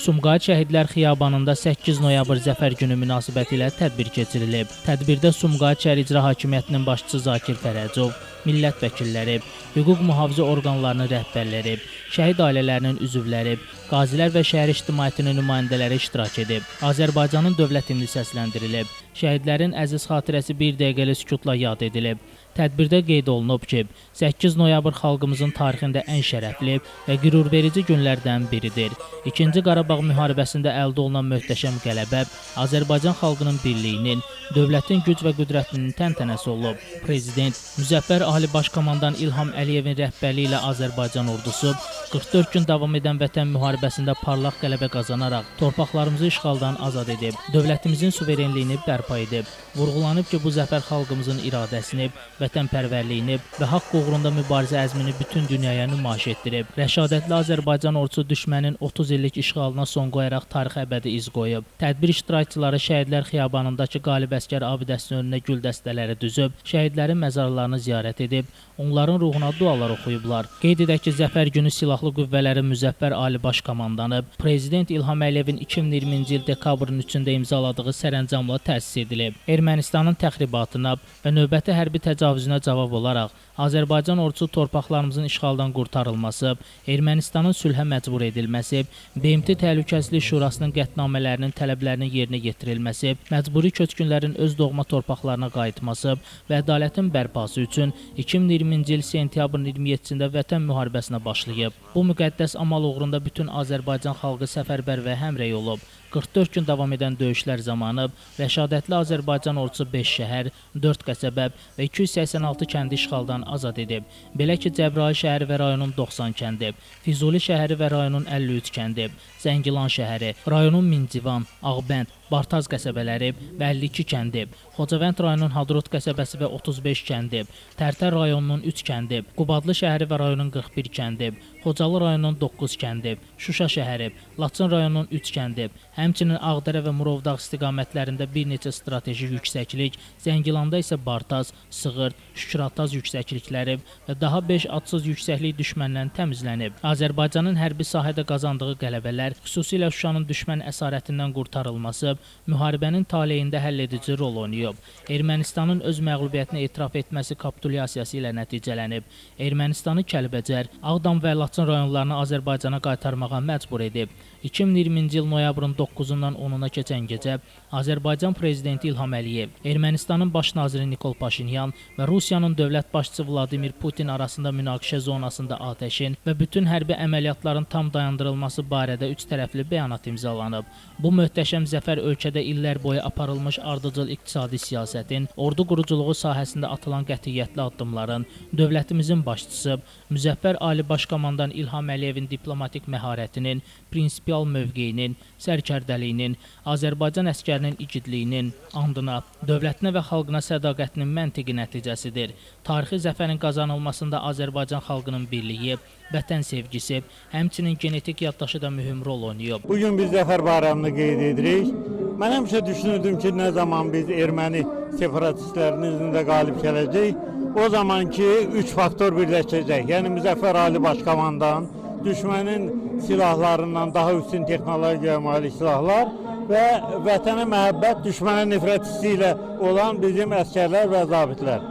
Sumqayıt Şəhidlər Xiyabanında 8 noyabr Zəfər günü münasibətilə tədbir keçirilib. Tədbirdə Sumqayıt şəhər İcra Hakimiyyətinin başçısı Zakir Fərəcov, millət vəkilləri, hüquq mühafizə orqanlarının rəhbərləri, şəhid ailələrinin üzvləri, qazilər və şəhər ictimaiyyətinin nümayəndələri iştirak edib. Azərbaycanın dövlət himni səsləndirilib. Şəhidlərin əziz xatirəsi bir dəqiqəlik sükutla yad edilib. Tədbirdə qeyd olunub ki, 8 noyabr xalqımızın tarixində ən şərəfli və qürurverici günlərdən biridir. İkinci Qarabağ müharibəsində əldə olunan möhtəşəm qələbə Azərbaycan xalqının birliyinin, dövlətin güc və qüdrətinin təntənəsi olub. Prezident Müzəffər Ali Baş Komandan İlham Əliyevin rəhbərliyi ilə Azərbaycan ordusu 44 gün davam edən vətən müharibəsində parlaq qələbə qazanaraq torpaqlarımızı işğaldan azad edib, dövlətimizin suverenliyini bərpa edib. Vurğulanıb ki, bu zəfər xalqımızın iradəsini, vətənpərvərliyini və haqq uğrunda mübarizə əzmini bütün dünyaya nümayiş etdirib. Rəşadətli Azərbaycan ordusu düşmənin 30 illik işğalına son qoyaraq tarixə əbədi iz qoyub. Tədbir iştirakçıları Şəhidlər Xiyabanındakı Qalib Əsgər abidəsinin önünə gül dəstələri düzüb, şəhidlərin məzarlarını ziyarət edib, onların ruhuna dualar oxuyublar. Qeyd edək ki, Zəfər günü Silahlı Qüvvələrin Müzəffər Ali Baş Komandanı Prezident İlham Əliyevin 2020-ci il dekabrın 3-də imzaladığı sərəncamla təsis edilib. Ermənistanın təxribatına və növbəti hərbi təcavüzünə cavab olaraq Azərbaycan ordusu torpaqlarımızın işğaldan qurtarılması, Ermənistanın sülhə məcbur edilməsi, BMT Təhlükəsizlik Şurasının qətnamələrinin tələblərinin yerinə yetirilməsi, məcburi köçkünlərin öz doğma torpaqlarına qayıtması və ədalətin bərpası üçün 2020-ci il sentyabrın 27-də vətən müharibəsinə başlayıb. Bu müqəddəs amal uğrunda bütün Azərbaycan xalqı səfərbər və həmrəy olub. 44 gün davam edən döyüşlər zamanı rəşadətli Azərbaycan ordusu 5 şəhər, 4 qəsəbə və 286 kəndi işğaldan azad edib. Belə ki, Cəbrayıl şəhəri və rayonun 90 kəndi, Füzuli şəhəri və rayonun 53 kəndi, Zəngilan şəhəri, rayonun Mincivan, Ağbənd, Bartaz qəsəbələri və 52 kəndi, Xocavənd rayonunun Hadrut qəsəbəsi və 35 kəndi, Tərtər rayonunun 3 kəndi, Qubadlı şəhəri və rayonun 41 kəndi, Xocalı rayonunun 9 kəndi, Şuşa şəhəri, Laçın rayonunun 3 kəndi, həmçinin Ağdərə və Murovdağ istiqamətlərində bir neçə strateji yüksəklik, Zəngilanda isə Bartaz, Sığırt, Şükrataz yüksəklikləri və daha 5 adsız yüksəklik düşməndən təmizlənib. Azərbaycanın hərbi sahədə qazandığı qələbələr, xüsusilə Şuşanın düşmən əsarətindən qurtarılması, müharibənin taleyində həlledici rol oynayıb. Ermənistanın öz məğlubiyyətini etiraf etməsi kapitulyasiyası ilə nəticələnib. Ermənistanı Kəlbəcər, Ağdam və Laçın rayonlarını Azərbaycana qaytarmağa məcbur edib. 2020-ci il noyabrın 9-dan 10-una keçən gecə Azərbaycan Prezidenti İlham Əliyev, Ermənistanın baş naziri Nikol Paşinyan və Rusiyanın dövlət başçısı Vladimir Putin arasında münaqişə zonasında atəşin və bütün hərbi əməliyyatların tam dayandırılması barədə 3 tərəfli bəyanat imzalanıb. Bu möhtəşəm zəfər ölkədə illər boyu aparılmış ardıcıl iqtisadi siyasətin, ordu quruculuğu sahəsində atılan qətiyyətli addımların, dövlətimizin başçısı Müzəffər Ali Baş Komandan İlham Əliyevin diplomatik məharətinin, prinsipial mövqeyinin, sərkərdəliyinin, Azərbaycan əskərinin igidliyinin, andına, dövlətinə və xalqına sədaqətinin məntiqi nəticəsidir. Tarixi zəfərin qazanılmasında Azərbaycan xalqının birliyi, vətən sevgisi, həmçinin genetik yaddaşı da mühüm rol oynayıb. Bugün biz zəfər bayramını qeyd edirik. Mən həmişə düşünürdüm ki, nə zaman biz erməni separatistlərinin üzründə qalib gələcək, o zaman ki, 3 faktor birləşəcək. Yəni Müzəffər Ali Baş Komandan, düşmənin silahlarından daha üstün texnologiyaya malik silahlar və vətənə məhəbbət, düşmənə nifrət hissi ilə olan bizim əskərlər və zabitlər.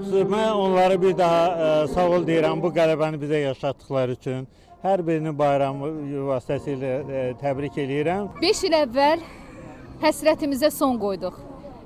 Mən onları bir daha sağ ol deyirəm bu qələbəni bizə yaşatdıqları üçün. Hər birinin bayramı vasitəsilə təbrik edirəm. 5 il əvvəl həsrətimizə son qoyduq,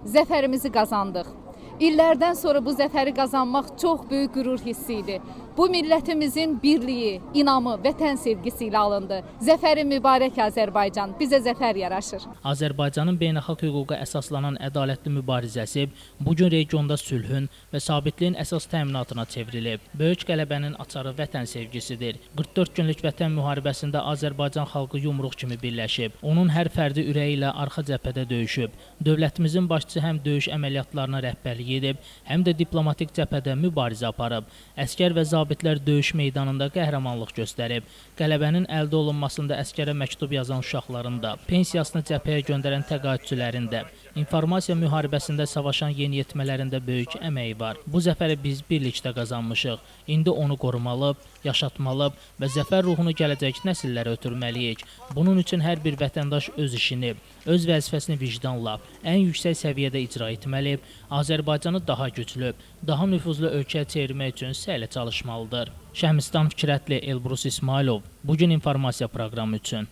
zəfərimizi qazandıq. İllərdən sonra bu zəfəri qazanmaq çox böyük qürur hissi idi. Bu millətimizin birliyi, inamı, vətən sevgisi ilə alındı. Zəfəri mübarək Azərbaycan, bizə zəfər yaraşır. Azərbaycanın beynəlxalq hüquqa əsaslanan ədalətli mübarizəsi bugün regionda sülhün və sabitliyin əsas təminatına çevrilib. Böyük qələbənin açarı vətən sevgisidir. 44 günlük vətən müharibəsində Azərbaycan xalqı yumruq kimi birləşib. Onun hər fərdi ürəyi ilə arxa cəbhədə döyüşüb. Dövlətimizin başçısı həm döyüş əməliyyatlarına rəhbərlik edib, həm də diplomatik cəbhədə mübarizə aparıb. Əskər və zabitlər zabitlər döyüş meydanında qəhrəmanlıq göstərib. Qələbənin əldə olunmasında əskərə məktub yazan uşaqların da, pensiyasını cəbhəyə göndərən təqaüdçülərin də, informasiya müharibəsində savaşan yeniyetmələrin də böyük əməyi var. Bu zəfəri biz birlikdə qazanmışıq. İndi onu qorumalı, yaşatmalı və zəfər ruhunu gələcək nəsillərə ötürməliyik. Bunun üçün hər bir vətəndaş öz işini, öz vəzifəsini vicdanla, ən yüksək səviyyədə icra etməli, Azərbaycanı daha güclü, daha nüfuzlu ölkəyə çevirmək üçün səylə çalışmalıdır. Şəmistan Fikrətli, Elbrus İsmailov, bugün informasiya proqramı üçün.